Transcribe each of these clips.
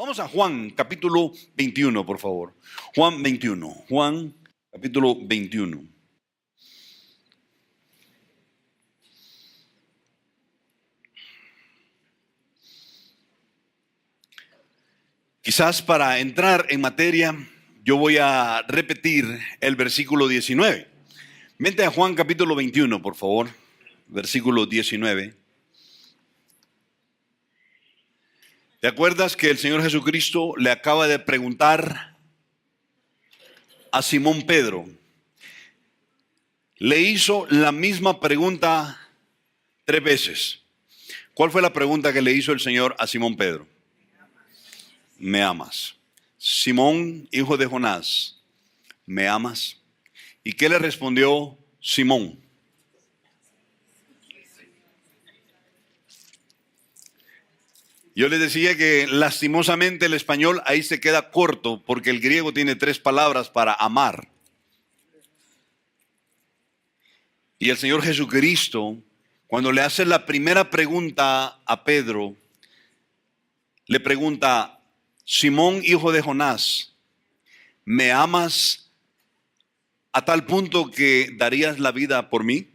Vamos a Juan, capítulo 21, por favor. Juan 21. Juan, capítulo 21. Quizás para entrar en materia, yo voy a repetir el versículo 19. Vente a Juan, capítulo 21, por favor. Versículo 19. ¿Te acuerdas que el Señor Jesucristo le acaba de preguntar a Simón Pedro? Le hizo la misma pregunta 3 veces. ¿Cuál fue la pregunta que le hizo el Señor a Simón Pedro? ¿Me amas? Simón, hijo de Jonás, ¿me amas? ¿Y qué le respondió Simón? Yo les decía que lastimosamente el español ahí se queda corto porque el griego tiene 3 palabras para amar. Y el Señor Jesucristo, cuando le hace la primera pregunta a Pedro, le pregunta: Simón, hijo de Jonás, ¿me amas a tal punto que darías la vida por mí?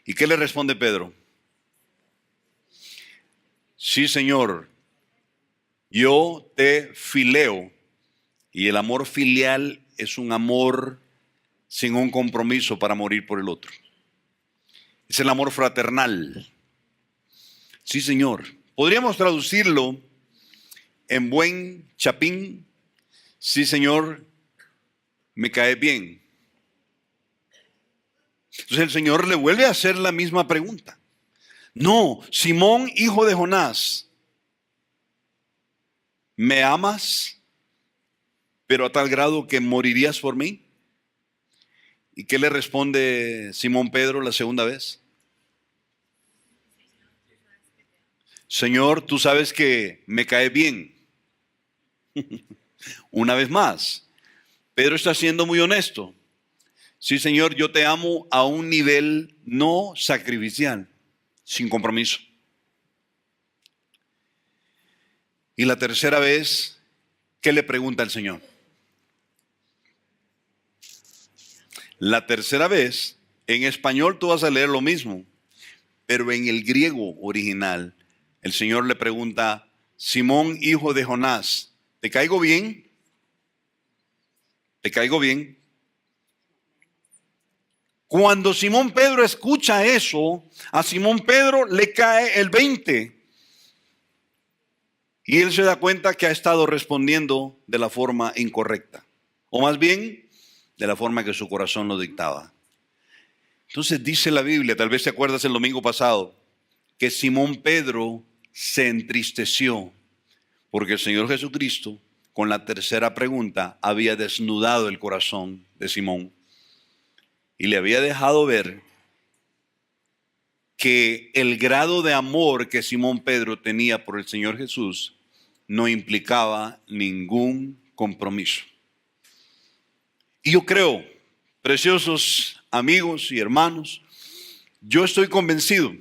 ¿Y qué le responde Pedro? Sí, Señor, yo te fileo. Y el amor filial es un amor sin un compromiso para morir por el otro. Es el amor fraternal. Sí, Señor. Podríamos traducirlo en buen chapín: sí, Señor, me cae bien. Entonces el Señor le vuelve a hacer la misma pregunta. No, Simón, hijo de Jonás, ¿me amas, pero a tal grado que morirías por mí? ¿Y qué le responde Simón Pedro la segunda vez? Señor, tú sabes que me cae bien. Una vez más, Pedro está siendo muy honesto. Sí, Señor, yo te amo a un nivel no sacrificial, sin compromiso. Y la tercera vez, ¿qué le pregunta el Señor? La tercera vez, en español tú vas a leer lo mismo, pero en el griego original, el Señor le pregunta: Simón, hijo de Jonás, ¿te caigo bien? ¿Te caigo bien? Cuando Simón Pedro escucha eso, a Simón Pedro le cae el 20. Y él se da cuenta que ha estado respondiendo de la forma incorrecta. O más bien, de la forma que su corazón lo dictaba. Entonces dice la Biblia, tal vez te acuerdas el domingo pasado, que Simón Pedro se entristeció porque el Señor Jesucristo, con la tercera pregunta, había desnudado el corazón de Simón y le había dejado ver que el grado de amor que Simón Pedro tenía por el Señor Jesús no implicaba ningún compromiso. Y yo creo, preciosos amigos y hermanos, yo estoy convencido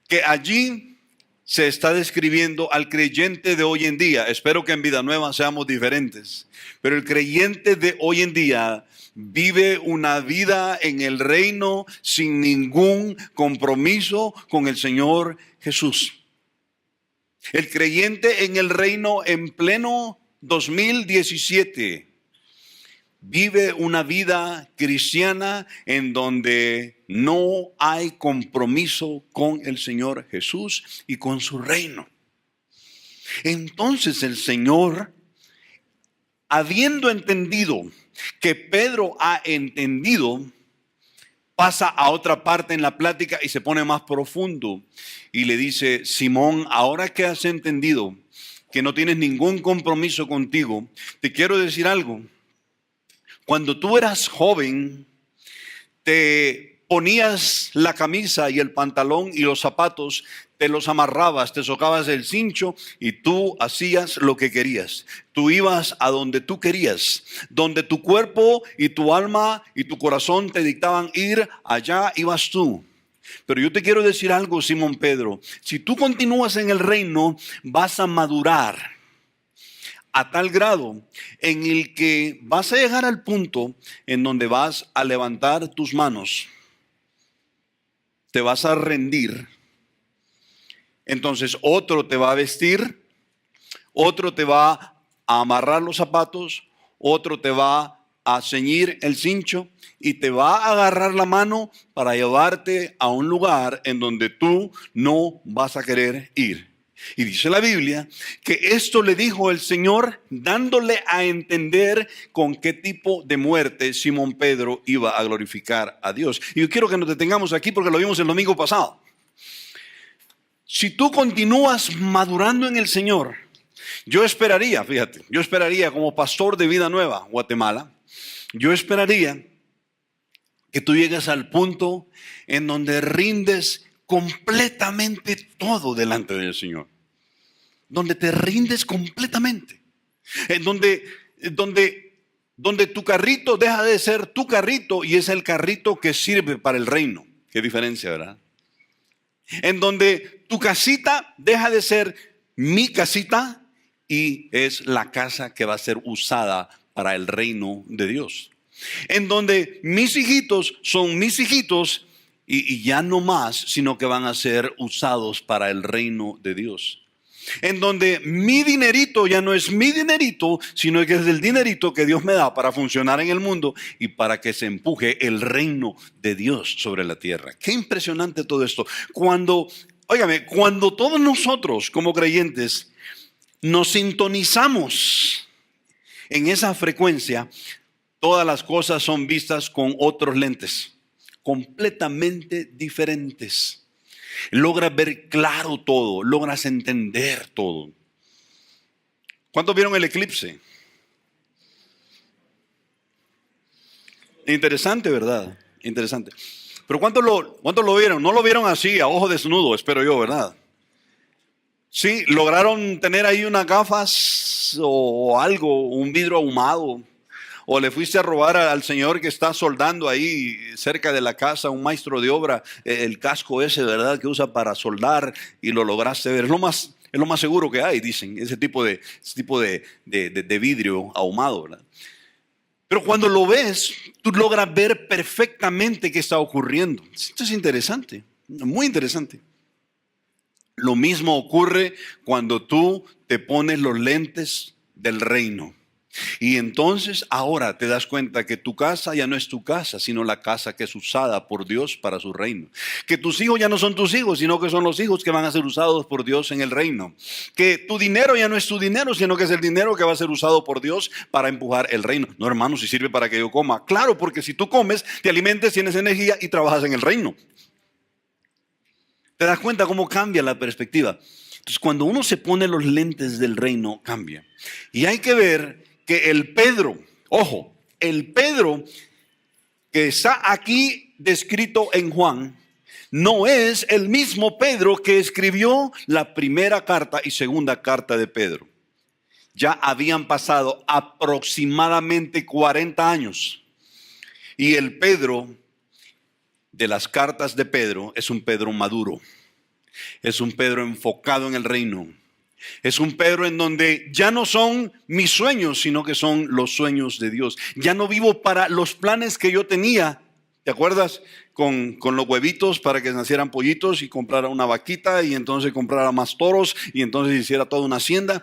que allí se está describiendo al creyente de hoy en día. Espero que en Vida Nueva seamos diferentes, pero el creyente de hoy en día vive una vida en el reino sin ningún compromiso con el Señor Jesús. El creyente en el reino en pleno 2017 vive una vida cristiana en donde no hay compromiso con el Señor Jesús y con su reino. Entonces el Señor, habiendo entendido que Pedro ha entendido, pasa a otra parte en la plática y se pone más profundo y le dice: Simón, ahora que has entendido que no tienes ningún compromiso contigo, te quiero decir algo. Cuando tú eras joven, te ponías la camisa y el pantalón y los zapatos, te los amarrabas, te socabas el cincho y tú hacías lo que querías. Tú ibas a donde tú querías, donde tu cuerpo y tu alma y tu corazón te dictaban ir, allá ibas tú. Pero yo te quiero decir algo, Simón Pedro. Si tú continúas en el reino, vas a madurar a tal grado en el que vas a llegar al punto en donde vas a levantar tus manos, te vas a rendir. Entonces otro te va a vestir, otro te va a amarrar los zapatos, otro te va a ceñir el cincho y te va a agarrar la mano para llevarte a un lugar en donde tú no vas a querer ir. Y dice la Biblia que esto le dijo el Señor dándole a entender con qué tipo de muerte Simón Pedro iba a glorificar a Dios. Y yo quiero que nos detengamos aquí porque lo vimos el domingo pasado. Si tú continúas madurando en el Señor, yo esperaría como pastor de Vida Nueva, Guatemala, yo esperaría que tú llegues al punto en donde rindes completamente todo delante del Señor. Donde te rindes completamente. En donde tu carrito deja de ser tu carrito y es el carrito que sirve para el reino. Qué diferencia, ¿verdad? En donde tu casita deja de ser mi casita y es la casa que va a ser usada para el reino de Dios. En donde mis hijitos son mis hijitos y ya no más, sino que van a ser usados para el reino de Dios. En donde mi dinerito ya no es mi dinerito, sino que es el dinerito que Dios me da para funcionar en el mundo y para que se empuje el reino de Dios sobre la tierra. Qué impresionante todo esto. Cuando todos nosotros como creyentes nos sintonizamos en esa frecuencia, todas las cosas son vistas con otros lentes, completamente diferentes. Logras ver claro todo, logras entender todo. ¿Cuántos vieron el eclipse? Interesante, ¿verdad? Interesante. Pero ¿cuántos lo vieron? No lo vieron así, a ojo desnudo, espero yo, ¿verdad? Sí, lograron tener ahí unas gafas o algo, un vidrio ahumado. O le fuiste a robar al señor que está soldando ahí cerca de la casa, un maestro de obra, el casco ese, ¿verdad? Que usa para soldar y lo lograste ver. Es lo más seguro que hay, dicen, ese tipo de vidrio ahumado, ¿verdad? Pero cuando lo ves, tú logras ver perfectamente qué está ocurriendo. Esto es interesante, muy interesante. Lo mismo ocurre cuando tú te pones los lentes del reino. Y entonces ahora te das cuenta que tu casa ya no es tu casa, sino la casa que es usada por Dios para su reino. Que tus hijos ya no son tus hijos, sino que son los hijos que van a ser usados por Dios en el reino. Que tu dinero ya no es tu dinero, sino que es el dinero que va a ser usado por Dios para empujar el reino. No, hermano, si sirve para que yo coma. Claro, porque si tú comes, te alimentes, tienes energía y trabajas en el reino. ¿Te das cuenta cómo cambia la perspectiva? Entonces, cuando uno se pone los lentes del reino, cambia. Y hay que ver que el Pedro que está aquí descrito en Juan, no es el mismo Pedro que escribió la primera carta y segunda carta de Pedro. Ya habían pasado aproximadamente 40 años. Y el Pedro de las cartas de Pedro es un Pedro maduro. Es un Pedro enfocado en el reino. Es un Pedro en donde ya no son mis sueños, sino que son los sueños de Dios. Ya no vivo para los planes que yo tenía. ¿Te acuerdas? Con los huevitos para que nacieran pollitos y comprara una vaquita y entonces comprara más toros y entonces hiciera toda una hacienda.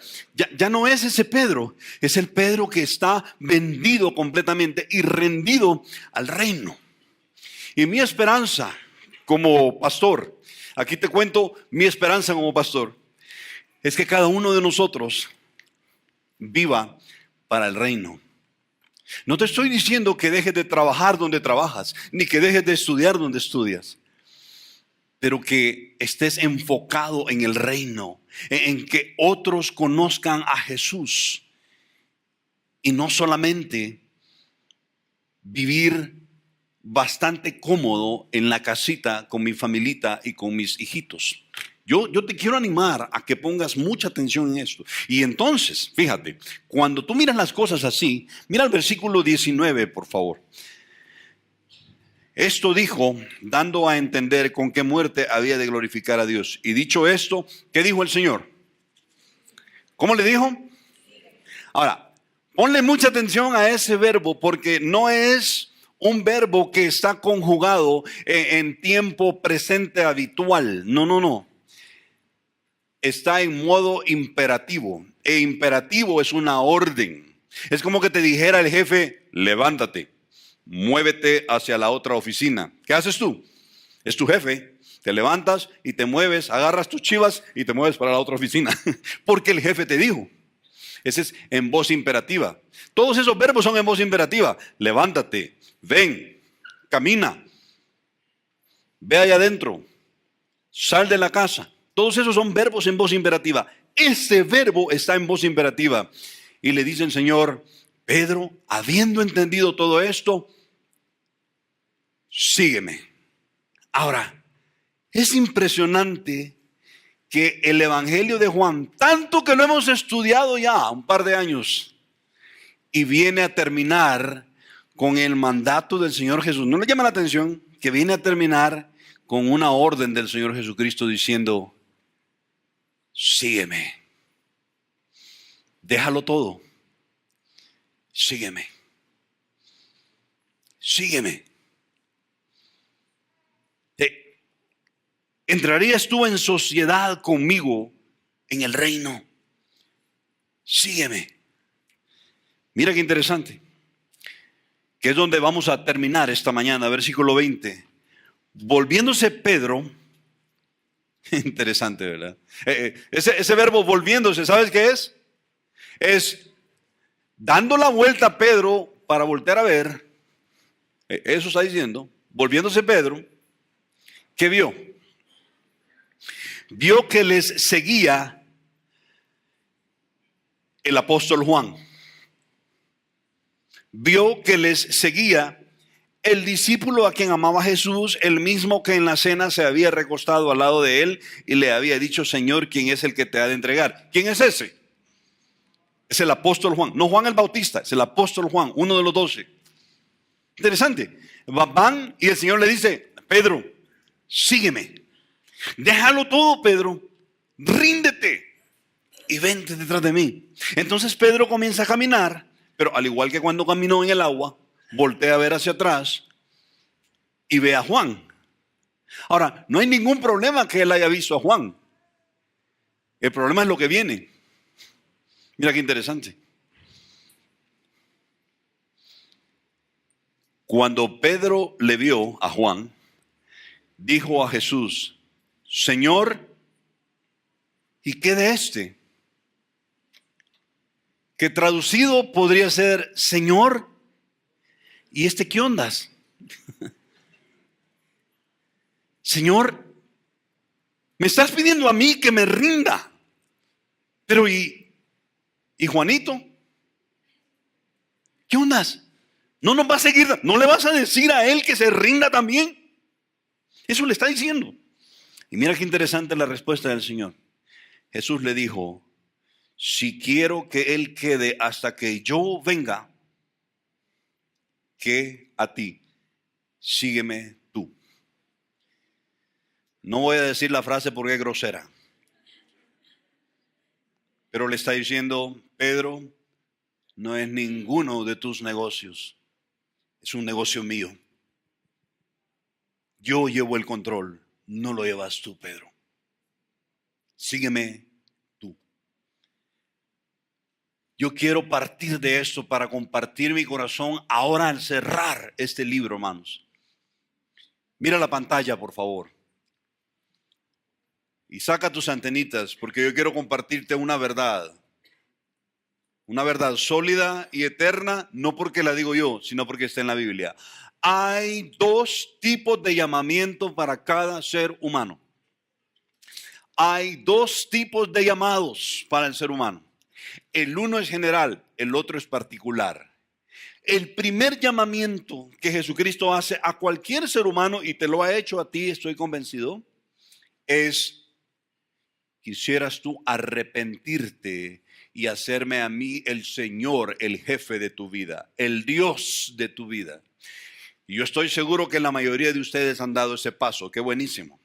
Ya no es ese Pedro. Es el Pedro que está vendido completamente y rendido al reino. Y mi esperanza como pastor, aquí te cuento mi esperanza como pastor, es que cada uno de nosotros viva para el reino. No te estoy diciendo que dejes de trabajar donde trabajas, ni que dejes de estudiar donde estudias, pero que estés enfocado en el reino, en que otros conozcan a Jesús y no solamente vivir bastante cómodo en la casita con mi familita y con mis hijitos. Yo te quiero animar a que pongas mucha atención en esto. Y entonces, fíjate, cuando tú miras las cosas así, mira el versículo 19, por favor. Esto dijo, dando a entender con qué muerte había de glorificar a Dios. Y dicho esto, ¿qué dijo el Señor? ¿Cómo le dijo? Ahora, ponle mucha atención a ese verbo, porque no es un verbo que está conjugado en tiempo presente habitual. No, no, no. Está en modo imperativo. E imperativo es una orden. Es como que te dijera el jefe, levántate, muévete hacia la otra oficina. ¿Qué haces tú? Es tu jefe. Te levantas y te mueves, agarras tus chivas y te mueves para la otra oficina. Porque el jefe te dijo. Ese es en voz imperativa. Todos esos verbos son en voz imperativa. Levántate, ven, camina, ve allá adentro, sal de la casa. Todos esos son verbos en voz imperativa. Ese verbo está en voz imperativa. Y le dice el Señor, Pedro, habiendo entendido todo esto, sígueme. Ahora, es impresionante que el Evangelio de Juan, tanto que lo hemos estudiado ya un par de años, y viene a terminar con el mandato del Señor Jesús. ¿No le llama la atención que viene a terminar con una orden del Señor Jesucristo diciendo, sígueme, déjalo todo, sígueme, sígueme? ¿Entrarías tú en sociedad conmigo en el reino? Sígueme. Mira qué interesante, que es donde vamos a terminar esta mañana, versículo 20. Volviéndose Pedro, interesante, ¿verdad? Ese verbo volviéndose, ¿sabes qué es? Es dando la vuelta a Pedro para voltear a ver. Eso está diciendo, volviéndose Pedro, ¿qué vio? Vio que les seguía el apóstol Juan. Vio que les seguía el discípulo a quien amaba Jesús, el mismo que en la cena se había recostado al lado de él y le había dicho, Señor, ¿quién es el que te ha de entregar? ¿Quién es ese? Es el apóstol Juan, no Juan el Bautista, es el apóstol Juan, uno de los 12. Interesante. Van y el Señor le dice, Pedro, sígueme. Déjalo todo, Pedro, ríndete y vente detrás de mí. Entonces Pedro comienza a caminar, pero al igual que cuando caminó en el agua, voltea a ver hacia atrás y ve a Juan. Ahora, no hay ningún problema que él haya visto a Juan. El problema es lo que viene. Mira qué interesante. Cuando Pedro le vio a Juan, dijo a Jesús, Señor, ¿y qué de este? Que traducido podría ser, Señor, ¿y este qué ondas? Señor, me estás pidiendo a mí que me rinda, pero ¿y Juanito? ¿Qué ondas? ¿No nos va a seguir? ¿No le vas a decir a él que se rinda también? Eso le está diciendo. Y mira qué interesante la respuesta del Señor. Jesús le dijo, si quiero que él quede hasta que yo venga, que a ti, sígueme tú. No voy a decir la frase porque es grosera, pero le está diciendo, Pedro, no es ninguno de tus negocios, es un negocio mío. Yo llevo el control, no lo llevas tú, Pedro. Sígueme tú. Yo quiero partir de esto para compartir mi corazón ahora al cerrar este libro, hermanos. Mira la pantalla, por favor. Y saca tus antenitas, porque yo quiero compartirte una verdad. Una verdad sólida y eterna, no porque la digo yo, sino porque está en la Biblia. Hay dos tipos de llamamiento para cada ser humano. Hay dos tipos de llamados para el ser humano. El uno es general, el otro es particular. El primer llamamiento que Jesucristo hace a cualquier ser humano, y te lo ha hecho a ti, estoy convencido, es: quisieras tú arrepentirte y hacerme a mí el Señor, el jefe de tu vida, el Dios de tu vida. Y yo estoy seguro que la mayoría de ustedes han dado ese paso. Qué buenísimo.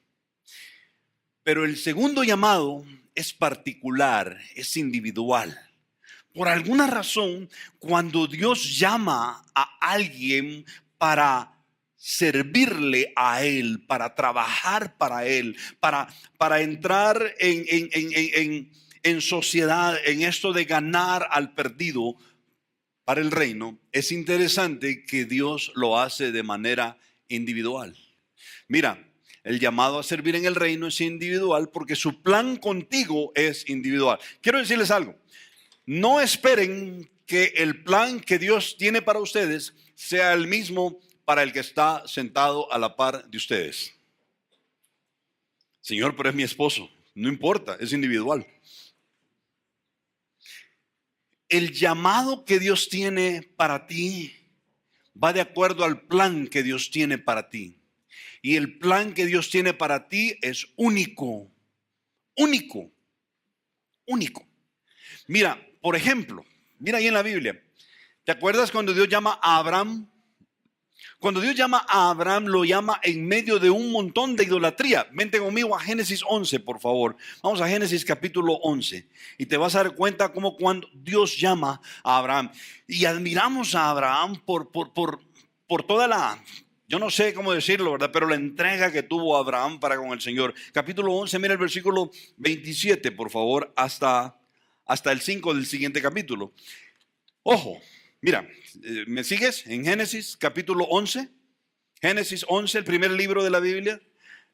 Pero el segundo llamado es particular, es individual. Por alguna razón, cuando Dios llama a alguien para servirle a Él, para trabajar para Él, para entrar en sociedad, en esto de ganar al perdido para el reino, es interesante que Dios lo hace de manera individual. Mira, el llamado a servir en el reino es individual porque su plan contigo es individual. Quiero decirles algo. No esperen que el plan que Dios tiene para ustedes sea el mismo para el que está sentado a la par de ustedes. Señor, pero es mi esposo. No importa, es individual. El llamado que Dios tiene para ti va de acuerdo al plan que Dios tiene para ti. Y el plan que Dios tiene para ti es único, único, único. Mira, por ejemplo, mira ahí en la Biblia. ¿Te acuerdas cuando Dios llama a Abraham? Cuando Dios llama a Abraham, lo llama en medio de un montón de idolatría. Vente conmigo a Génesis 11, por favor. Vamos a Génesis capítulo 11. Y te vas a dar cuenta cómo cuando Dios llama a Abraham. Y admiramos a Abraham por toda la... Yo no sé cómo decirlo, ¿verdad? Pero la entrega que tuvo Abraham para con el Señor. Capítulo 11, mira el versículo 27, por favor, hasta el 5 del siguiente capítulo. Ojo, mira, ¿me sigues? En Génesis capítulo 11. Génesis 11, el primer libro de la Biblia.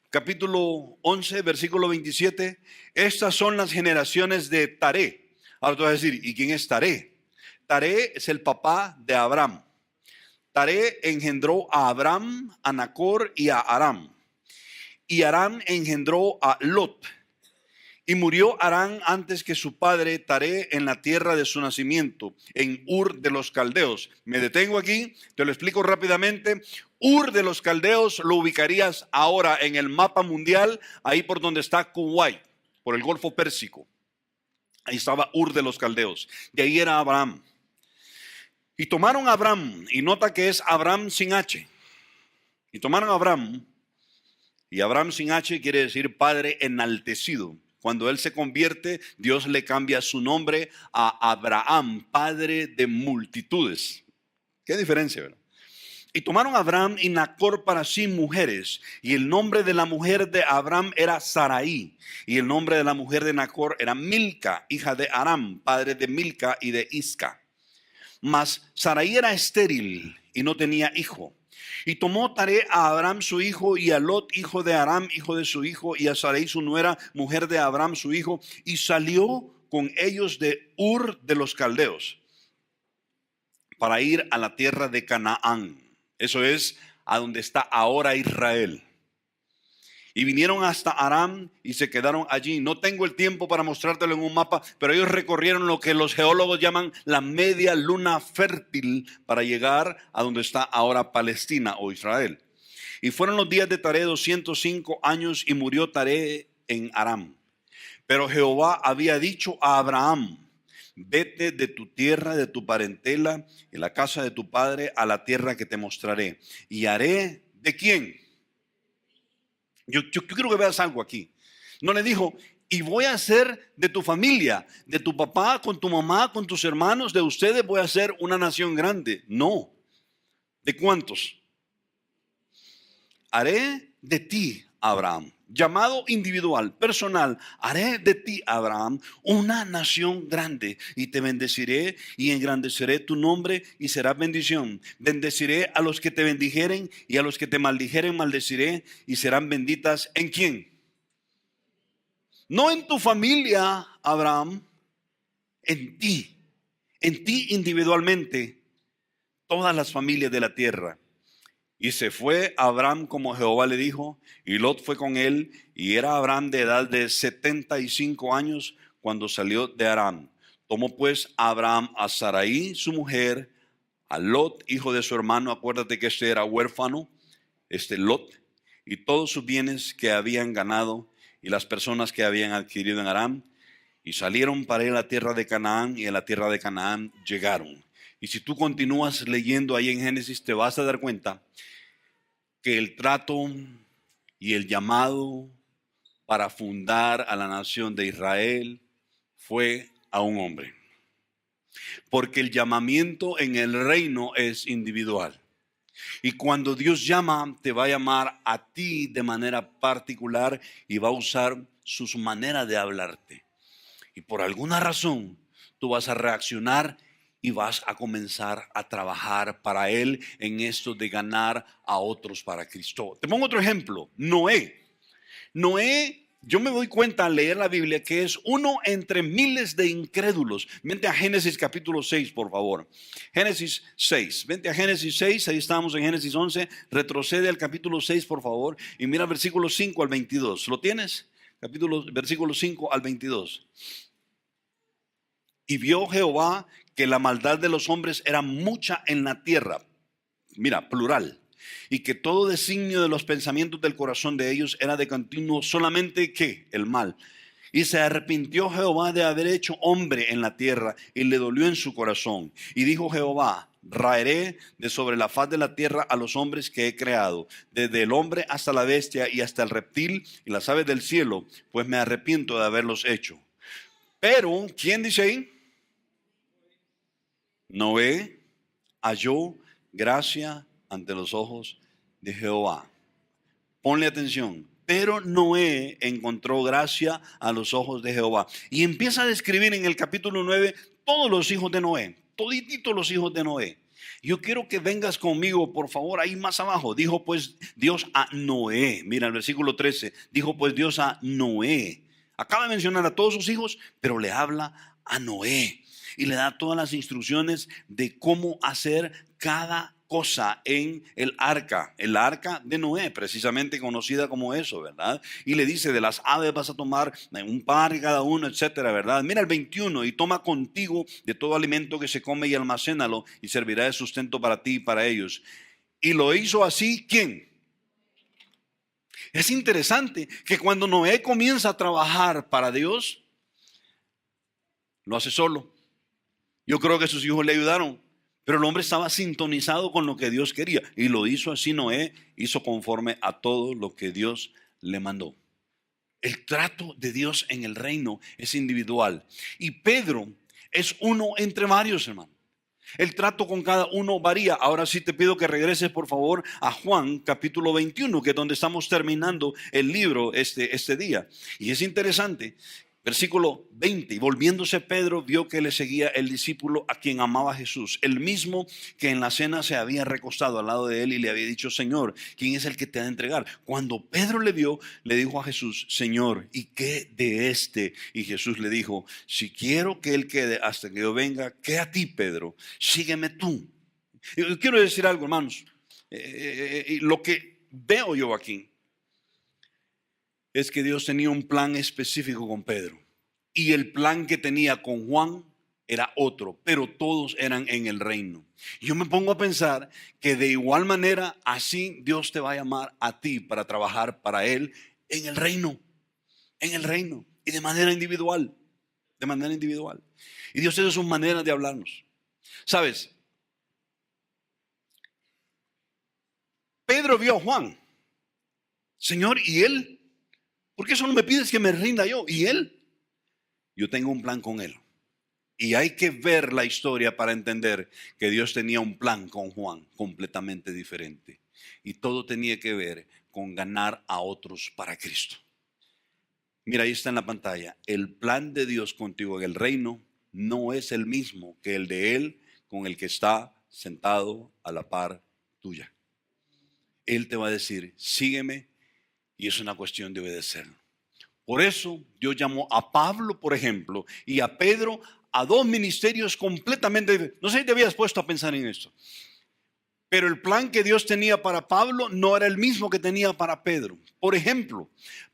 Capítulo 11, versículo 27. Estas son las generaciones de Taré. Ahora tú vas a decir, ¿y quién es Taré? Taré es el papá de Abraham. Taré engendró a Abram, a Nacor y a Aram. Y Aram engendró a Lot. Y murió Aram antes que su padre Taré en la tierra de su nacimiento, en Ur de los Caldeos. Me detengo aquí, te lo explico rápidamente. Ur de los Caldeos lo ubicarías ahora en el mapa mundial, ahí por donde está Kuwait, por el Golfo Pérsico. Ahí estaba Ur de los Caldeos. De ahí era Abraham. Y tomaron a Abraham, y nota que es Abraham sin H. Y tomaron a Abraham, y Abraham sin H quiere decir padre enaltecido. Cuando él se convierte, Dios le cambia su nombre a Abraham, padre de multitudes. ¿Qué diferencia, verdad? Y tomaron a Abraham y Nacor para sí mujeres. Y el nombre de la mujer de Abraham era Sarai. Y el nombre de la mujer de Nacor era Milca, hija de Aram, padre de Milca y de Isca. Mas Sarai era estéril y no tenía hijo. Y tomó Taré a Abraham su hijo y a Lot, hijo de Aram, hijo de su hijo, y a Sarai su nuera, mujer de Abraham su hijo, y salió con ellos de Ur de los Caldeos para ir a la tierra de Canaán. Eso es a donde está ahora Israel. Y vinieron hasta Aram y se quedaron allí. No tengo el tiempo para mostrártelo en un mapa, pero ellos recorrieron lo que los geólogos llaman la media luna fértil para llegar a donde está ahora Palestina o Israel. Y fueron los días de Taré 205 años y murió Taré en Aram. Pero Jehová había dicho a Abraham: vete de tu tierra, de tu parentela y la casa de tu padre a la tierra que te mostraré. Y haré, ¿de quién? Yo quiero que veas algo aquí. No le dijo, y voy a hacer de tu familia, de tu papá, con tu mamá, con tus hermanos, de ustedes voy a hacer una nación grande. No. ¿De cuántos? Haré de ti, Abraham. Llamado individual, personal. Haré de ti, Abraham, una nación grande, y te bendeciré y engrandeceré tu nombre y serás bendición. Bendeciré a los que te bendijeren y a los que te maldijeren maldeciré y serán benditas. ¿En quién? No en tu familia, Abraham, en ti individualmente, todas las familias de la tierra. Y se fue Abraham como Jehová le dijo, y Lot fue con él, y era Abraham de edad de 75 años cuando salió de Aram. Tomó pues Abraham a Sarai, su mujer, a Lot, hijo de su hermano, acuérdate que este era huérfano, Lot, y todos sus bienes que habían ganado, y las personas que habían adquirido en Aram, y salieron para ir a la tierra de Canaán, y a la tierra de Canaán llegaron. Y si tú continúas leyendo ahí en Génesis, te vas a dar cuenta que el trato y el llamado para fundar a la nación de Israel fue a un hombre. Porque el llamamiento en el reino es individual. Y cuando Dios llama, te va a llamar a ti de manera particular y va a usar sus maneras de hablarte. Y por alguna razón, tú vas a reaccionar y vas a comenzar a trabajar para Él en esto de ganar a otros para Cristo. Te pongo otro ejemplo, Noé. Noé, yo me doy cuenta al leer la Biblia que es uno entre miles de incrédulos. Vente a Génesis capítulo 6, por favor. Génesis 6. Vente a Génesis 6, ahí estamos en Génesis 11. Retrocede al capítulo 6, por favor, y mira versículo 5 al 22. ¿Lo tienes? Versículo 5 al 22. Y vio Jehová que la maldad de los hombres era mucha en la tierra. Mira, plural. Y que todo designio de los pensamientos del corazón de ellos era de continuo solamente ¿qué? El mal. Y se arrepintió Jehová de haber hecho hombre en la tierra y le dolió en su corazón. Y dijo Jehová: raeré de sobre la faz de la tierra a los hombres que he creado, desde el hombre hasta la bestia y hasta el reptil y las aves del cielo, pues me arrepiento de haberlos hecho. Pero, ¿quién dice ahí? Noé halló gracia ante los ojos de Jehová. Ponle atención. Pero Noé encontró gracia a los ojos de Jehová. Y empieza a describir en el capítulo 9 todos los hijos de Noé. Todititos los hijos de Noé. Yo quiero que vengas conmigo, por favor, ahí más abajo. Dijo pues Dios a Noé. Mira el versículo 13. Dijo pues Dios a Noé. Acaba de mencionar a todos sus hijos, pero le habla a Noé. Y le da todas las instrucciones de cómo hacer cada cosa en el arca de Noé, precisamente conocida como eso, ¿verdad? Y le dice: de las aves vas a tomar un par cada uno, etcétera, ¿verdad? Mira el 21, y toma contigo de todo alimento que se come y almacénalo, y servirá de sustento para ti y para ellos. Y lo hizo así, ¿quién? Es interesante que cuando Noé comienza a trabajar para Dios, lo hace solo. Yo creo que sus hijos le ayudaron, pero el hombre estaba sintonizado con lo que Dios quería. Y lo hizo así. Noé hizo conforme a todo lo que Dios le mandó. El trato de Dios en el reino es individual. Y Pedro es uno entre varios, hermano. El trato con cada uno varía. Ahora sí te pido que regreses, por favor, a Juan capítulo 21, que es donde estamos terminando el libro este día. Y es interesante. Versículo 20, y volviéndose Pedro vio que le seguía el discípulo a quien amaba Jesús, el mismo que en la cena se había recostado al lado de él y le había dicho: Señor, ¿quién es el que te ha de entregar? Cuando Pedro le vio, le dijo a Jesús: Señor, ¿y qué de este? Y Jesús le dijo: si quiero que él quede hasta que yo venga, ¿qué a ti, Pedro? Sígueme tú. Y quiero decir algo, hermanos. Lo que veo yo aquí es que Dios tenía un plan específico con Pedro. Y el plan que tenía con Juan era otro, pero todos eran en el reino. Yo me pongo a pensar que de igual manera así Dios te va a llamar a ti para trabajar para Él en el reino. En el reino. Y de manera individual. De manera individual. Y Dios tiene sus maneras de hablarnos. ¿Sabes? Pedro vio a Juan. Señor, ¿y él? ¿Por qué solo me pides que me rinda yo? ¿Y él? Yo tengo un plan con él. Y hay que ver la historia para entender que Dios tenía un plan con Juan completamente diferente. Y todo tenía que ver con ganar a otros para Cristo. Mira, ahí está en la pantalla. El plan de Dios contigo en el reino no es el mismo que el de Él con el que está sentado a la par tuya. Él te va a decir: sígueme. Y es una cuestión de obedecerlo. Por eso Dios llamó a Pablo, por ejemplo, y a Pedro a dos ministerios completamente diferentes. No sé si te habías puesto a pensar en esto. Pero el plan que Dios tenía para Pablo no era el mismo que tenía para Pedro. Por ejemplo,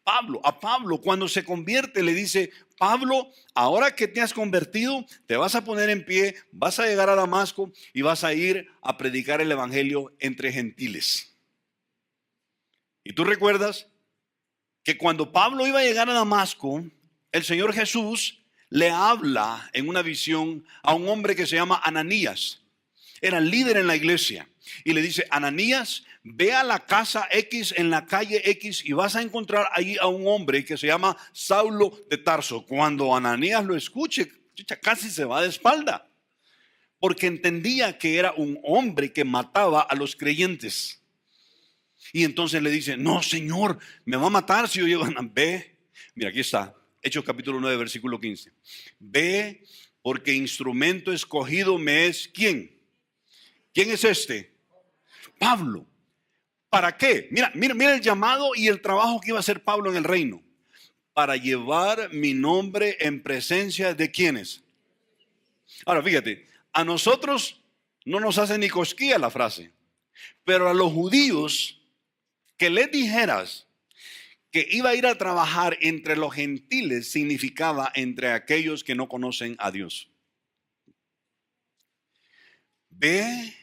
a Pablo cuando se convierte le dice: Pablo, ahora que te has convertido, te vas a poner en pie, vas a llegar a Damasco y vas a ir a predicar el evangelio entre gentiles. Y tú recuerdas que cuando Pablo iba a llegar a Damasco, el Señor Jesús le habla en una visión a un hombre que se llama Ananías. Era líder en la iglesia. Y le dice: Ananías, ve a la casa X en la calle X y vas a encontrar ahí a un hombre que se llama Saulo de Tarso. Cuando Ananías lo escuche, casi se va de espalda, porque entendía que era un hombre que mataba a los creyentes. Y entonces le dice, no, Señor, me va a matar si yo llego a... Ve, mira, aquí está, Hechos capítulo 9, versículo 15. Ve, porque instrumento escogido me es, ¿quién? ¿Quién es este? Pablo. ¿Para qué? Mira el llamado y el trabajo que iba a hacer Pablo en el reino. Para llevar mi nombre en presencia de ¿quiénes? Ahora, fíjate, a nosotros no nos hace ni cosquilla la frase, pero a los judíos que les dijeras que iba a ir a trabajar entre los gentiles significaba entre aquellos que no conocen a Dios. Ve,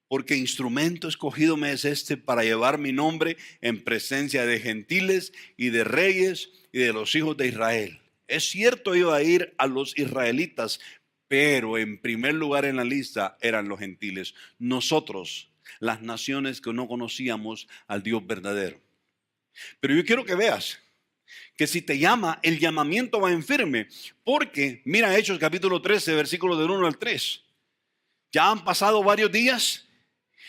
porque instrumento escogido me es este para llevar mi nombre en presencia de gentiles y de reyes y de los hijos de Israel. Es cierto, iba a ir a los israelitas, pero en primer lugar en la lista eran los gentiles. Nosotros, las naciones que no conocíamos al Dios verdadero. Pero yo quiero que veas que si te llama, el llamamiento va en firme. Porque mira Hechos capítulo 13, versículos del 1 al 3. Ya han pasado varios días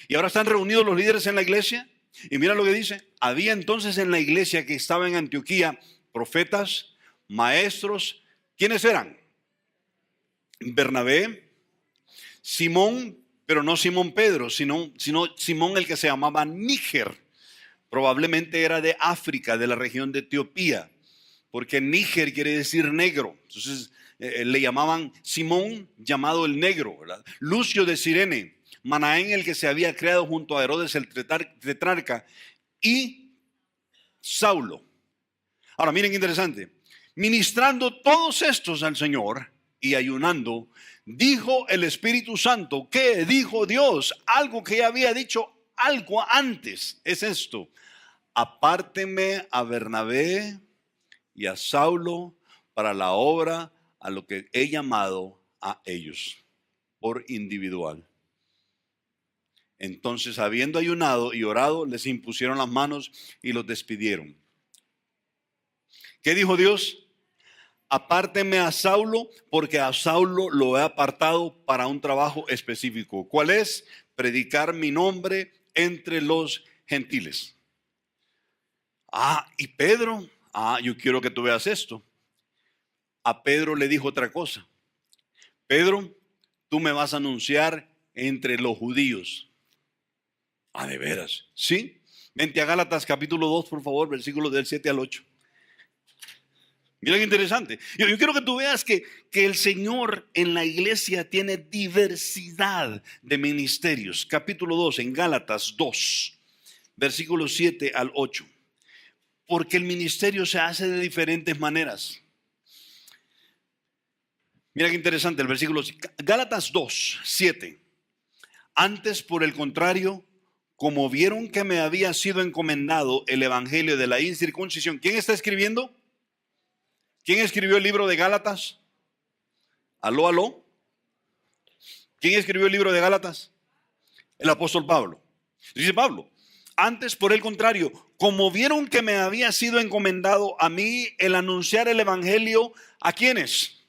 y ahora están reunidos los líderes en la iglesia. Y mira lo que dice. Había entonces en la iglesia que estaba en Antioquía profetas, maestros. ¿Quiénes eran? Bernabé, Simón, pero no Simón Pedro, sino Simón el que se llamaba Níger. Probablemente era de África, de la región de Etiopía, porque Níger quiere decir negro. Entonces le llamaban Simón, llamado el negro, ¿verdad? Lucio de Cirene, Manaén el que se había creado junto a Herodes el tetrarca, y Saulo. Ahora miren qué interesante. Ministrando todos estos al Señor y ayunando, dijo el Espíritu Santo, ¿qué dijo Dios? Algo que ya había dicho algo antes. Es esto: apártenme a Bernabé y a Saulo para la obra a lo que he llamado a ellos, por individual. Entonces, habiendo ayunado y orado, les impusieron las manos y los despidieron. ¿Qué dijo Dios? Apártenme a Saulo, porque a Saulo lo he apartado para un trabajo específico. ¿Cuál es? Predicar mi nombre entre los gentiles. Y Pedro, yo quiero que tú veas esto. A Pedro le dijo otra cosa. Pedro, tú me vas a anunciar entre los judíos. ¿De veras? ¿Sí? Vente a Gálatas capítulo 2, por favor, versículos del 7 al 8. Mira qué interesante. Yo quiero que tú veas que el Señor en la iglesia tiene diversidad de ministerios. Capítulo 2, en Gálatas 2, versículos 7 al 8. Porque el ministerio se hace de diferentes maneras. Mira qué interesante el versículo. Gálatas 2, 7. Antes, por el contrario, como vieron que me había sido encomendado el evangelio de la incircuncisión. ¿Quién está escribiendo? ¿Quién escribió el libro de Gálatas? Aló. ¿Quién escribió el libro de Gálatas? El apóstol Pablo. Dice Pablo, antes, por el contrario, como vieron que me había sido encomendado a mí el anunciar el evangelio, ¿a quiénes?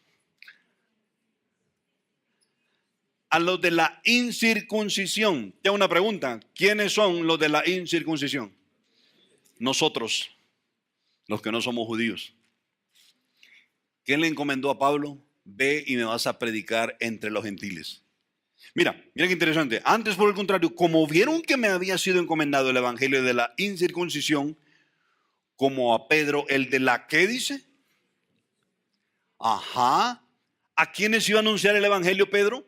A los de la incircuncisión. Te hago una pregunta. ¿Quiénes son los de la incircuncisión? Nosotros, los que no somos judíos. ¿Quién le encomendó a Pablo? Ve y me vas a predicar entre los gentiles. Mira qué interesante. Antes, por el contrario, como vieron que me había sido encomendado el evangelio de la incircuncisión, como a Pedro el de la, ¿qué dice? ¿A quiénes iba a anunciar el evangelio Pedro?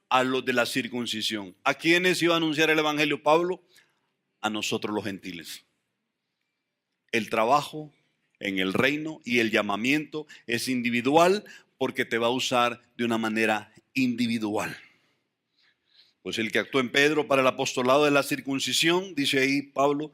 A los de la circuncisión. ¿A quiénes iba a anunciar el evangelio Pablo? A nosotros los gentiles. El trabajo en el reino y el llamamiento es individual, porque te va a usar de una manera individual. Pues el que actuó en Pedro para el apostolado de la circuncisión, dice ahí Pablo,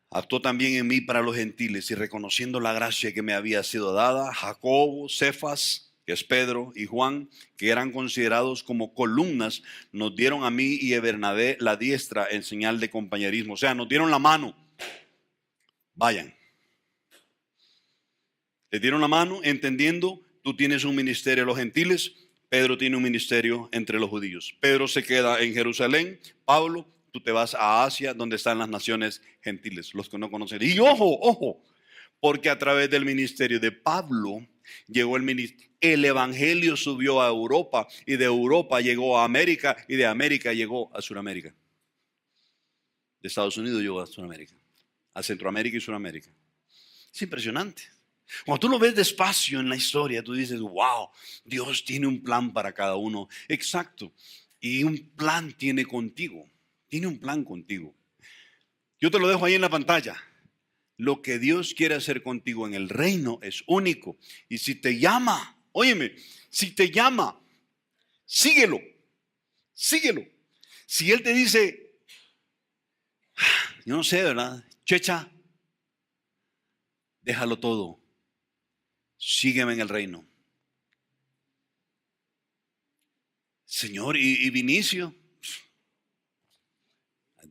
actuó también en mí para los gentiles, y reconociendo la gracia que me había sido dada, Jacobo, Cefas, que es Pedro y Juan, que eran considerados como columnas, nos dieron a mí y a Bernabé la diestra en señal de compañerismo. O sea, nos dieron la mano. Vayan. Les dieron la mano entendiendo, tú tienes un ministerio a los gentiles, Pedro tiene un ministerio entre los judíos. Pedro se queda en Jerusalén, Pablo, tú te vas a Asia, donde están las naciones gentiles, los que no conocen. Y ojo, porque a través del ministerio de Pablo llegó el evangelio subió a Europa, y de Europa llegó a América, y de América llegó a Sudamérica. De Estados Unidos llegó a Sudamérica, a Centroamérica y Sudamérica. Es impresionante. Cuando tú lo ves despacio en la historia, tú dices, wow, Dios tiene un plan para cada uno. Exacto. Y un plan tiene contigo. Tiene un plan contigo. Yo te lo dejo ahí en la pantalla. Lo que Dios quiere hacer contigo en el reino es único. Y si te llama, óyeme, si te llama, síguelo. Síguelo. Si Él te dice, yo no sé, ¿verdad? Checha, déjalo todo. Sígueme en el reino. Señor, ¿y Vinicio?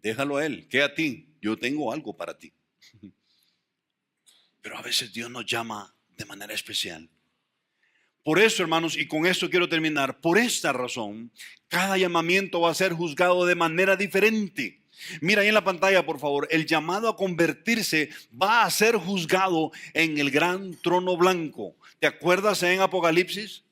Déjalo a Él, que a ti. Yo tengo algo para ti. Pero a veces Dios nos llama de manera especial. Por eso, hermanos, y con esto quiero terminar, por esta razón, cada llamamiento va a ser juzgado de manera diferente. Mira ahí en la pantalla, por favor, el llamado a convertirse va a ser juzgado en el gran trono blanco. ¿Te acuerdas en Apocalipsis?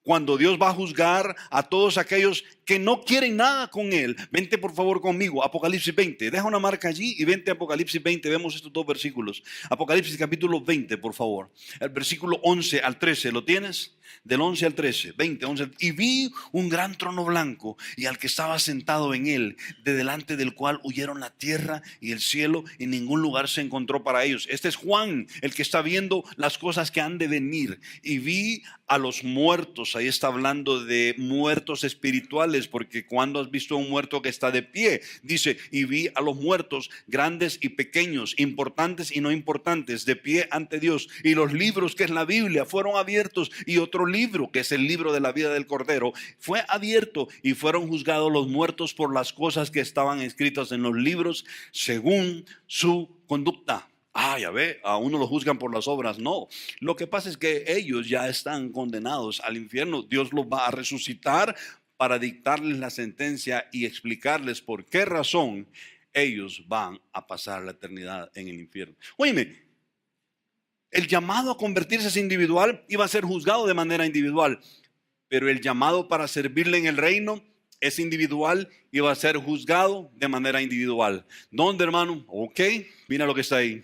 Cuando Dios va a juzgar a todos aquellos que no quieren nada con Él. Vente por favor conmigo, Apocalipsis 20. Deja una marca allí y vente a Apocalipsis 20. Vemos estos dos versículos. Apocalipsis capítulo 20, por favor. El versículo 11 al 13, ¿lo tienes? Del 11 al 13, 20, 11. Y vi un gran trono blanco y al que estaba sentado en él, de delante del cual huyeron la tierra y el cielo, y ningún lugar se encontró para ellos. Este es Juan, el que está viendo las cosas que han de venir. Y vi a los muertos. Ahí está hablando de muertos espirituales, porque cuando has visto a un muerto que está de pie, dice, y vi a los muertos, grandes y pequeños, importantes y no importantes, de pie ante Dios. Y los libros, que es la Biblia, fueron abiertos, y otro libro, que es el libro de la vida del Cordero, fue abierto, y fueron juzgados los muertos por las cosas que estaban escritas en los libros según su conducta. Ya ve, a uno lo juzgan por las obras. No, lo que pasa es que ellos ya están condenados al infierno. Dios los va a resucitar para dictarles la sentencia y explicarles por qué razón ellos van a pasar la eternidad en el infierno. Óyeme, el llamado a convertirse es individual y va a ser juzgado de manera individual, pero el llamado para servirle en el reino es individual y va a ser juzgado de manera individual. ¿Dónde, hermano? Ok, mira lo que está ahí.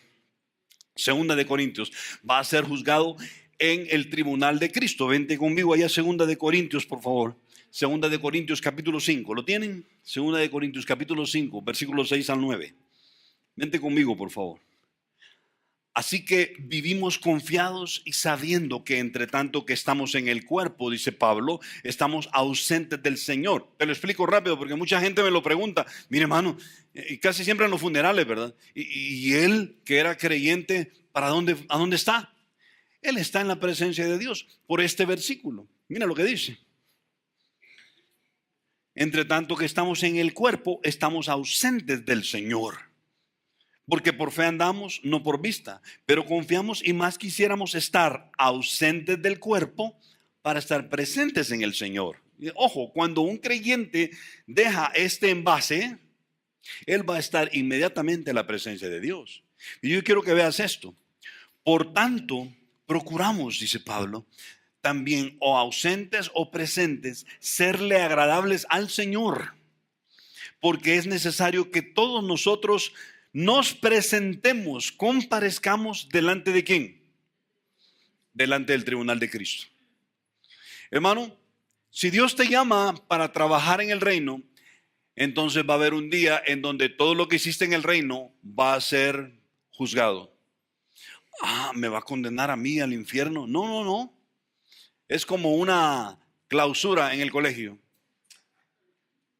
Segunda de Corintios, va a ser juzgado en el tribunal de Cristo. Vente conmigo allá, Segunda de Corintios, por favor. Segunda de Corintios capítulo 5, ¿lo tienen? Segunda de Corintios capítulo 5, versículos 6 al 9. Vente conmigo, por favor. Así que vivimos confiados y sabiendo que entre tanto que estamos en el cuerpo, dice Pablo, estamos ausentes del Señor. Te lo explico rápido porque mucha gente me lo pregunta. Mire, hermano, y casi siempre en los funerales, ¿verdad? Y él, que era creyente, ¿a dónde está? Él está en la presencia de Dios por este versículo. Mira lo que dice. Entre tanto que estamos en el cuerpo, estamos ausentes del Señor. Porque por fe andamos, no por vista. Pero confiamos y más quisiéramos estar ausentes del cuerpo para estar presentes en el Señor. Ojo, cuando un creyente deja este envase, él va a estar inmediatamente en la presencia de Dios. Y yo quiero que veas esto. Por tanto, procuramos, dice Pablo, también o ausentes o presentes, serle agradables al Señor. Porque es necesario que todos nosotros nos presentemos, comparezcamos delante de ¿quién? Delante del tribunal de Cristo. Hermano, si Dios te llama para trabajar en el reino, entonces va a haber un día en donde todo lo que hiciste en el reino va a ser juzgado. ¿Me va a condenar a mí al infierno? No. Es como una clausura en el colegio.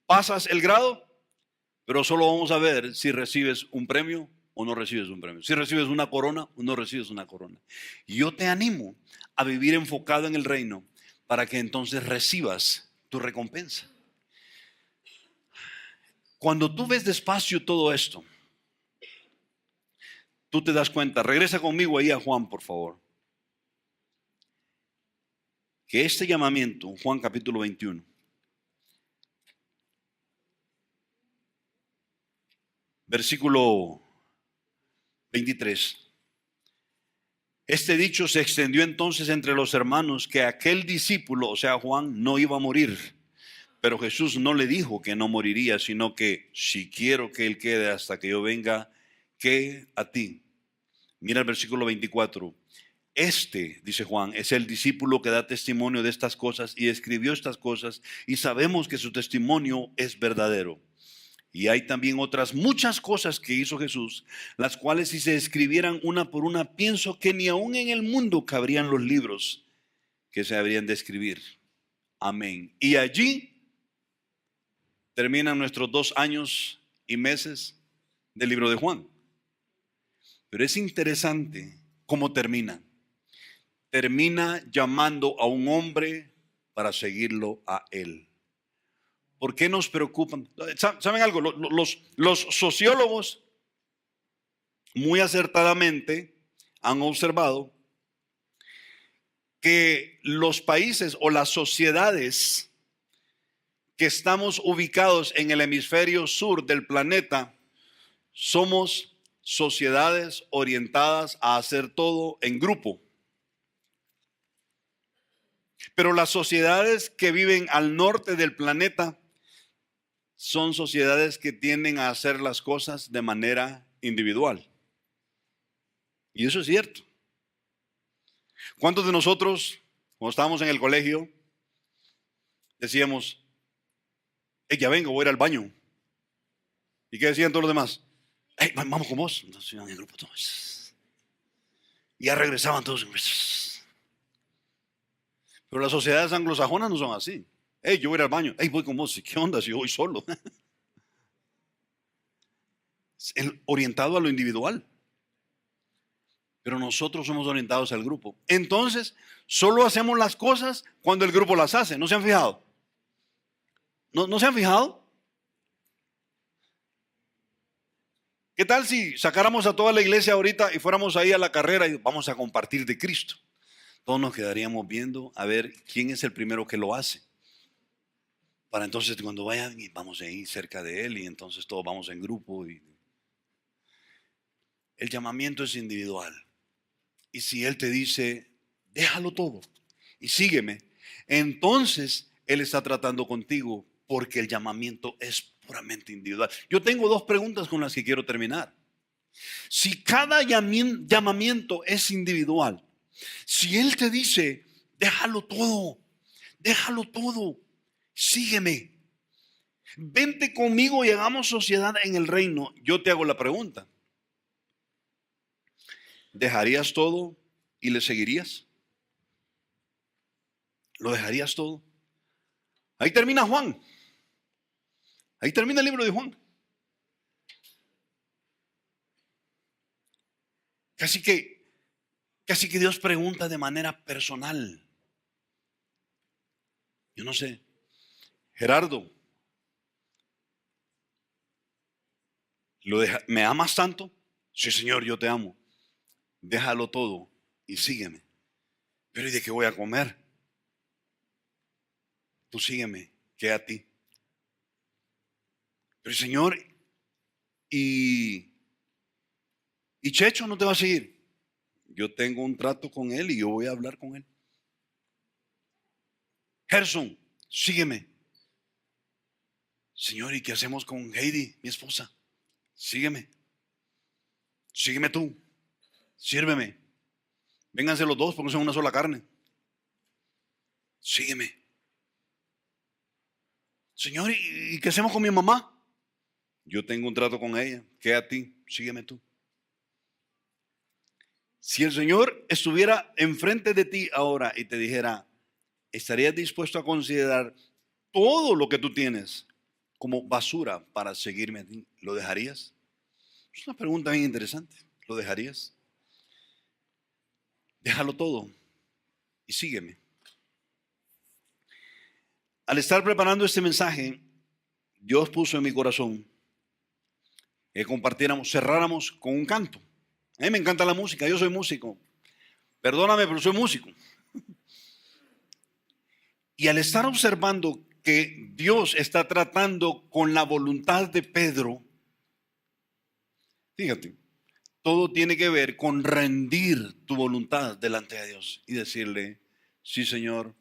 Pasas el grado, pero solo vamos a ver si recibes un premio o no recibes un premio. Si recibes una corona o no recibes una corona. Yo te animo a vivir enfocado en el reino, para que entonces recibas tu recompensa. Cuando tú ves despacio todo esto, tú te das cuenta. Regresa conmigo ahí a Juan, por favor. Que este llamamiento, Juan capítulo 21, versículo 23. Este dicho se extendió entonces entre los hermanos que aquel discípulo, o sea Juan, no iba a morir. Pero Jesús no le dijo que no moriría, sino que si quiero que él quede hasta que yo venga, ¿qué a ti? Mira el versículo 24. Este, dice Juan, es el discípulo que da testimonio de estas cosas y escribió estas cosas y sabemos que su testimonio es verdadero. Y hay también otras muchas cosas que hizo Jesús, las cuales si se escribieran una por una, pienso que ni aún en el mundo cabrían los libros que se habrían de escribir. Amén. Y allí terminan nuestros 2 años y meses del libro de Juan. Pero es interesante cómo termina. Termina llamando a un hombre para seguirlo a él. ¿Por qué nos preocupan? ¿Saben algo? Los sociólogos muy acertadamente han observado que los países o las sociedades que estamos ubicados en el hemisferio sur del planeta somos sociedades orientadas a hacer todo en grupo. Pero las sociedades que viven al norte del planeta son sociedades que tienden a hacer las cosas de manera individual. Y eso es cierto. ¿Cuántos de nosotros, cuando estábamos en el colegio, decíamos, ya vengo, voy a ir al baño? ¿Y qué decían todos los demás? Vamos con vos. Entonces iban en el grupo todos. Y ya regresaban todos. Pero las sociedades anglosajonas no son así. Yo voy a ir al baño. Voy con vos. ¿Qué onda si yo voy solo? Orientado a lo individual. Pero nosotros somos orientados al grupo. Entonces, solo hacemos las cosas cuando el grupo las hace. ¿No se han fijado? ¿No se han fijado? ¿Qué tal si sacáramos a toda la iglesia ahorita y fuéramos ahí a la carrera y vamos a compartir de Cristo? Todos nos quedaríamos viendo a ver quién es el primero que lo hace. Para entonces cuando vayan y vamos ahí cerca de él y entonces todos vamos en grupo. El llamamiento es individual. Y si él te dice, déjalo todo y sígueme, entonces él está tratando contigo porque el llamamiento es puramente individual. Yo tengo 2 preguntas con las que quiero terminar. Si cada llamamiento es individual, si él te dice, déjalo todo, sígueme, vente conmigo y hagamos sociedad en el reino, yo te hago la pregunta. ¿Dejarías todo y le seguirías? ¿Lo dejarías todo? Ahí termina Juan. Ahí termina el libro de Juan. Casi que Dios pregunta de manera personal. Yo no sé, Gerardo, ¿me amas tanto? Sí, Señor, yo te amo. Déjalo todo y sígueme. Pero ¿y de qué voy a comer? Tú sígueme, que a ti. Pero Señor, ¿y Checho no te va a seguir? Yo tengo un trato con él y yo voy a hablar con él. Gerson, sígueme. Señor, ¿y qué hacemos con Heidi, mi esposa? Sígueme. Sígueme tú. Sírveme. Vénganse los 2 porque son una sola carne. Sígueme. Señor, ¿y qué hacemos con mi mamá? Yo tengo un trato con ella. ¿Qué a ti? Sígueme tú. Si el Señor estuviera enfrente de ti ahora y te dijera, ¿estarías dispuesto a considerar todo lo que tú tienes como basura para seguirme a ti? ¿Lo dejarías? Es una pregunta bien interesante. ¿Lo dejarías? Déjalo todo y sígueme. Al estar preparando este mensaje, Dios puso en mi corazón que compartiéramos, cerráramos con un canto. A mí me encanta la música, yo soy músico. Perdóname, pero soy músico. Y al estar observando que Dios está tratando con la voluntad de Pedro, fíjate, todo tiene que ver con rendir tu voluntad delante de Dios y decirle, sí, Señor,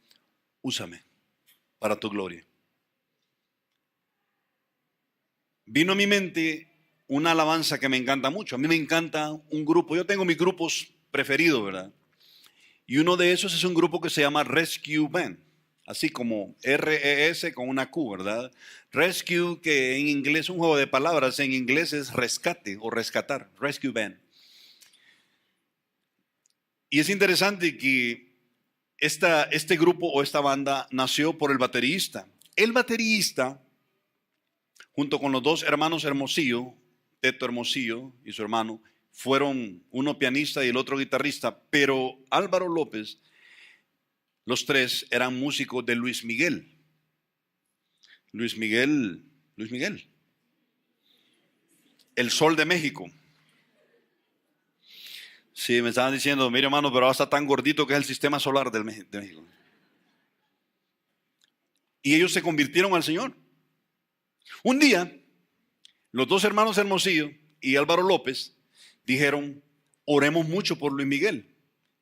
úsame para tu gloria. Vino a mi mente una alabanza que me encanta mucho. A mí me encanta un grupo, yo tengo mis grupos preferidos, ¿verdad? Y uno de esos es un grupo que se llama Rescue Band, así como R-E-S con una Q, ¿verdad? Rescue, que en inglés es un juego de palabras, en inglés es rescate o rescatar, Rescue Band. Y es interesante que este grupo o esta banda nació por el baterista. El baterista, junto con los dos hermanos Hermosillo, Teto Hermosillo y su hermano, fueron uno pianista y el otro guitarrista, pero Álvaro López, los tres eran músicos de Luis Miguel. Luis Miguel, el Sol de México. Sí, me estaban diciendo, mire hermano, pero ahora está tan gordito que es el sistema solar de México. Y ellos se convirtieron al Señor. Un día, los dos hermanos Hermosillo y Álvaro López dijeron, oremos mucho por Luis Miguel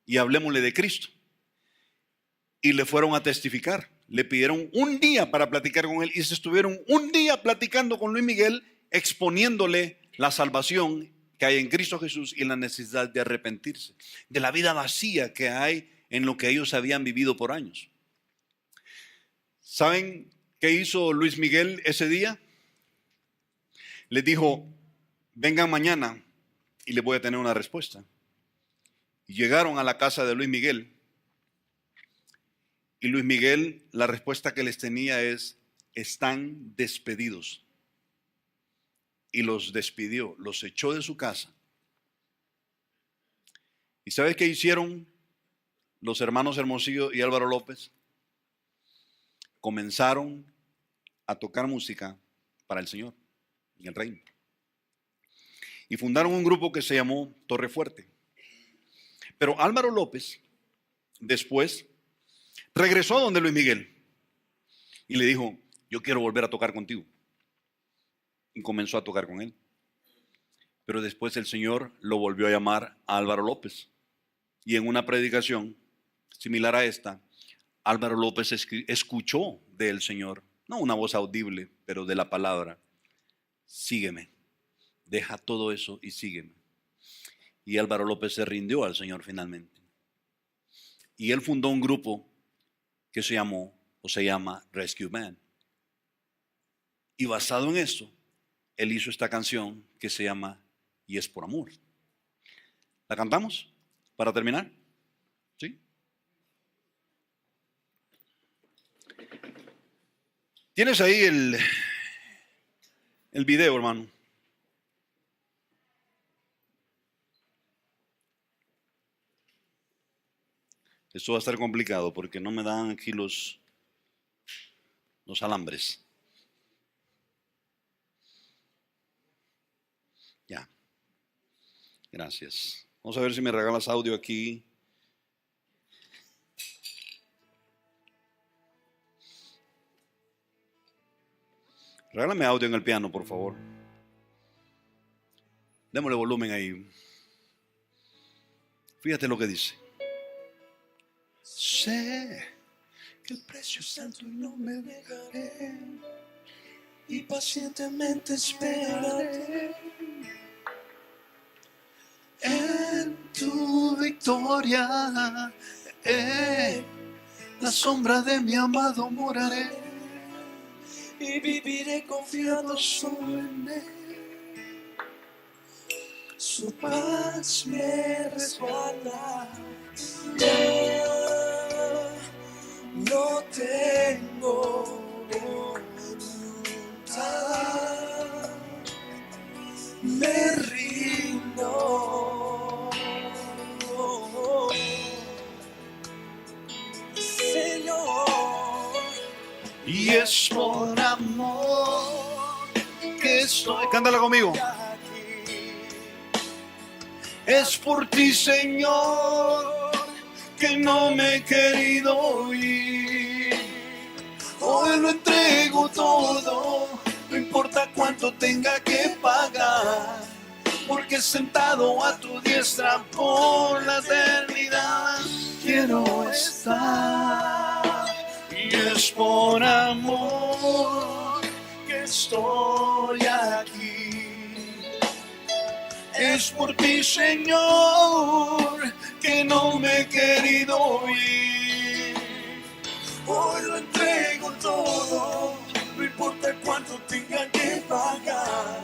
y hablemosle de Cristo. Y le fueron a testificar. Le pidieron un día para platicar con él y se estuvieron un día platicando con Luis Miguel, exponiéndole la salvación que hay en Cristo Jesús y la necesidad de arrepentirse de la vida vacía que hay en lo que ellos habían vivido por años. ¿Saben qué hizo Luis Miguel ese día? Les dijo, vengan mañana y les voy a tener una respuesta. Y llegaron a la casa de Luis Miguel. Y Luis Miguel, la respuesta que les tenía es, están despedidos. Y los despidió, los echó de su casa. ¿Y sabes qué hicieron los hermanos Hermosillo y Álvaro López? Comenzaron a tocar música para el Señor en el reino. Y fundaron un grupo que se llamó Torre Fuerte. Pero Álvaro López después regresó a donde Luis Miguel y le dijo, yo quiero volver a tocar contigo. Y comenzó a tocar con él. Pero después el Señor lo volvió a llamar a Álvaro López. Y en una predicación similar a esta, Álvaro López escuchó del Señor, no una voz audible, pero de la palabra, sígueme, deja todo eso y sígueme. Y Álvaro López se rindió al Señor finalmente. Y él fundó un grupo que se llamó o se llama Rescue Band. Y basado en esto, él hizo esta canción que se llama Y es por amor. ¿La cantamos para terminar? ¿Sí? ¿Tienes ahí el video, hermano? Esto va a estar complicado porque no me dan aquí los alambres. Ya. Gracias. Vamos a ver si me regalas audio aquí. Regálame audio en el piano, por favor. Démosle volumen ahí. Fíjate lo que dice. Sé que el precio es alto y no me dejaré, y pacientemente esperaré en tu victoria. En la sombra de mi amado moraré y viviré confiado solo en él. Su paz me resguarda. No tengo voluntad, me rindo. Señor, y es por amor que estoy. Cántala conmigo. Es por ti, Señor, que no me he querido ir. Hoy lo entrego todo, no importa cuánto tenga que pagar, porque sentado a tu diestra por la eternidad quiero estar. Y es por amor que estoy aquí. Es por ti, Señor, que no me he querido ir. Hoy lo entrego todo, no importa cuánto tenga que pagar,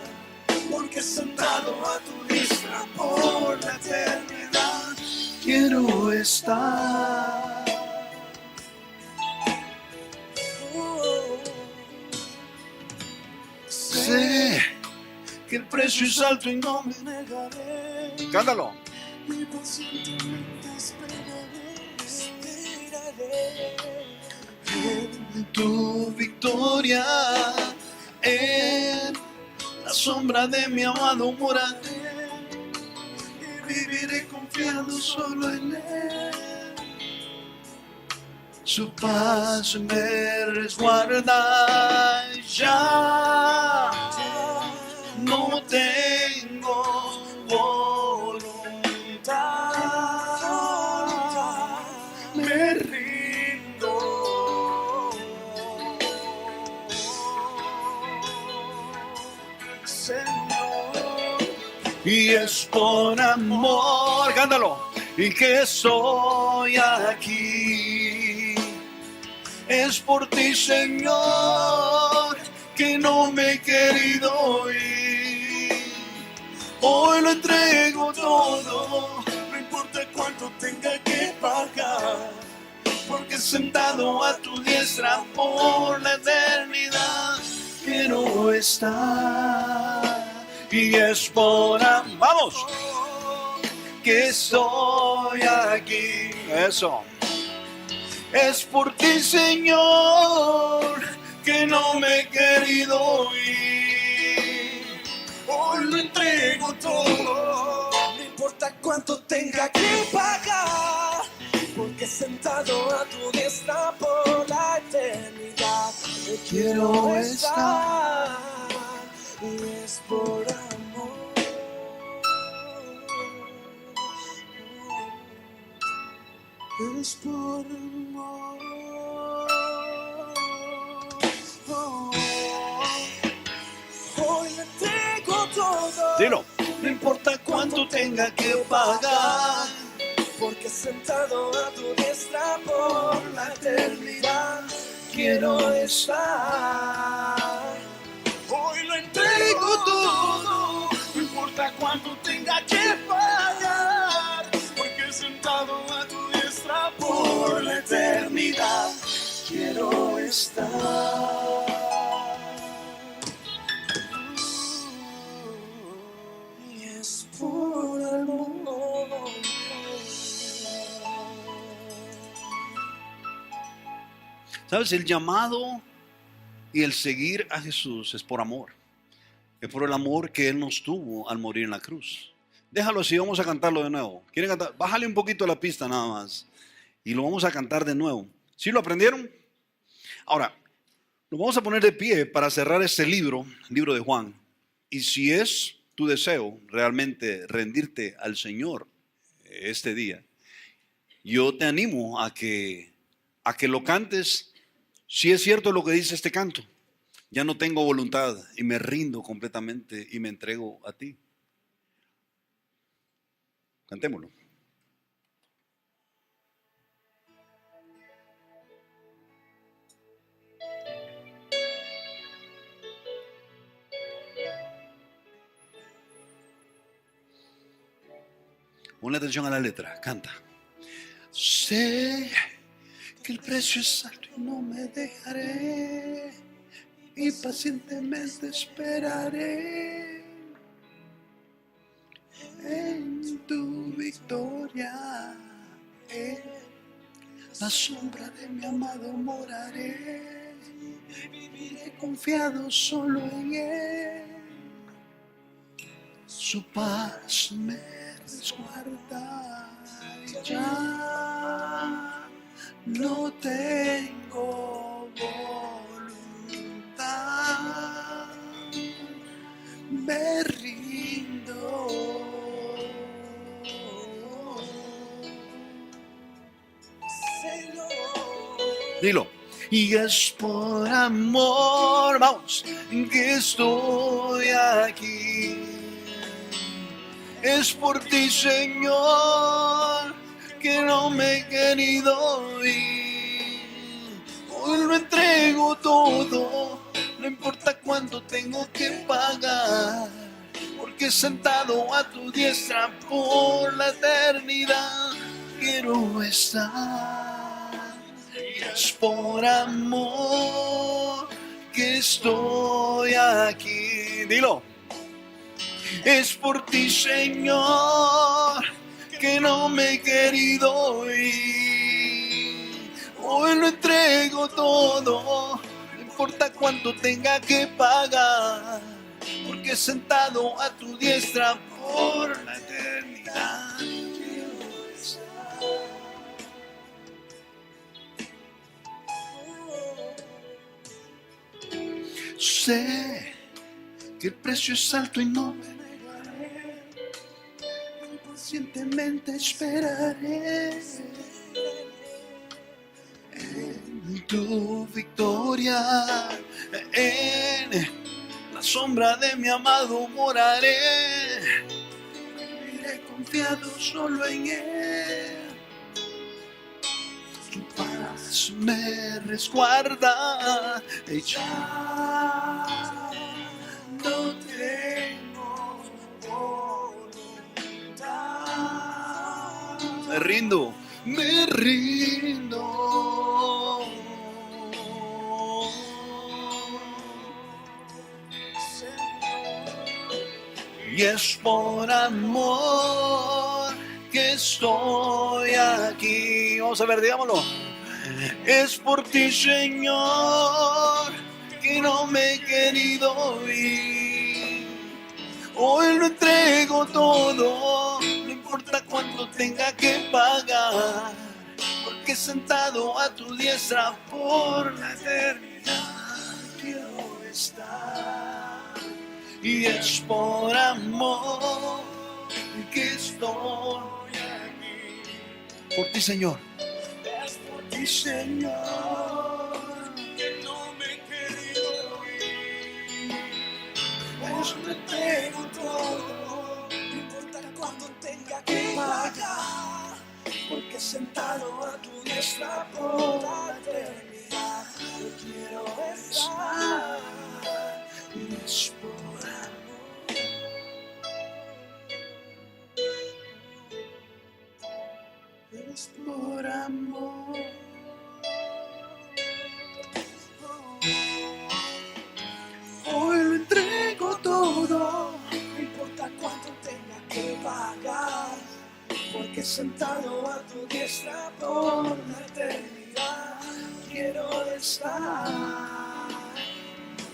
porque sentado a tu diestra por la eternidad quiero estar. Sé que el precio es alto y no me negaré. Cántalo. Y pacientemente esperaré en tu victoria, en la sombra de mi amado moraré y viviré confiando solo en él. Su paz me resguarda. Ya no tengo voluntad, me rindo, Señor, y es por amor, cántalo, y que estoy aquí. Es por ti, Señor, que no me he querido ir. Hoy lo entrego todo, no importa cuánto tenga que pagar, porque sentado a tu diestra por la eternidad quiero estar. Y es por amor, vamos, que estoy aquí. Eso. Es por ti, Señor, que no me he querido ir. Hoy lo entrego todo, no importa cuánto tenga que pagar, porque sentado a tu diestra por la eternidad quiero estar. Y es por amor. Es por amor. Hoy le tengo todo. Dilo. No importa cuánto tenga que pagar, porque sentado a tu diestra por la eternidad quiero estar. Hoy lo entrego todo, no importa cuánto tenga que pagar, porque sentado a tu diestra por la eternidad quiero estar. Y es por amor. ¿Sabes? El llamado y el seguir a Jesús es por amor. Es por el amor que Él nos tuvo al morir en la cruz. Déjalo así, vamos a cantarlo de nuevo. ¿Quieren cantar? Bájale un poquito la pista nada más. Y lo vamos a cantar de nuevo. ¿Sí lo aprendieron? Ahora, nos vamos a poner de pie para cerrar este libro, el libro de Juan. Y si es tu deseo realmente rendirte al Señor este día, yo te animo a que lo cantes. Si es cierto lo que dice este canto, ya no tengo voluntad y me rindo completamente y me entrego a ti. Cantémoslo. Ponle atención a la letra, canta. Sé que el precio es alto y no me dejaré, y pacientemente esperaré en tu victoria. En la sombra de mi amado moraré Viviré confiado solo en Él. Su paz me resguarda. Ya no tengo voluntad. Me rindo. Dilo. Y es por amor, vamos, que estoy aquí. Es por ti, Señor, que no me he querido ir. Hoy lo entrego todo, no importa cuánto tengo que pagar, porque sentado a tu diestra por la eternidad quiero estar. Y es por amor que estoy aquí. Dilo. Es por ti, Señor, que no me he querido ir. Hoy lo entrego todo, no importa cuánto tenga que pagar, porque sentado a tu diestra por la eternidad quiero estar. Sé que el precio es alto y no me negaré, pacientemente esperaré en tu victoria, en la sombra de mi amado moraré, viviré confiado solo en Él. Tu paz me resguarda, y ya no tengo voluntad. Me rindo, me rindo. Y es por amor que estoy aquí. Vamos a ver, digámoslo. Es por ti, Señor, que no me he querido ir. Hoy lo entrego todo, no importa cuánto tenga que pagar, porque sentado a tu diestra por la eternidad quiero estar. Y es por amor que estoy aquí. Por ti, Señor. Es por ti, Señor, que no me he querido ir. Pues me tengo todo, no importa cuánto tenga que pagar, porque sentado a tu diestra por la eternidad yo quiero estar. Y es por amor. Es por amor. Hoy lo entrego todo, no importa cuánto tenga que pagar, porque sentado a tu diestra por la eternidad quiero estar.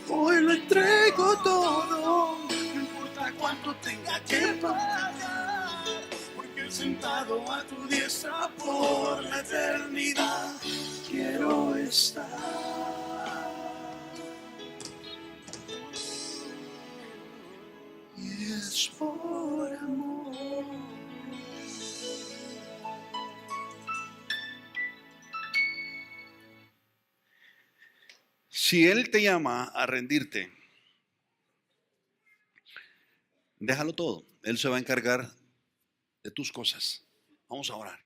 Hoy lo entrego todo, no importa cuánto tenga que pagar, porque sentado a tu diestra por la eternidad quiero estar. Y es por amor. Si Él te llama a rendirte, déjalo todo. Él se va a encargar de tus cosas. Vamos a orar.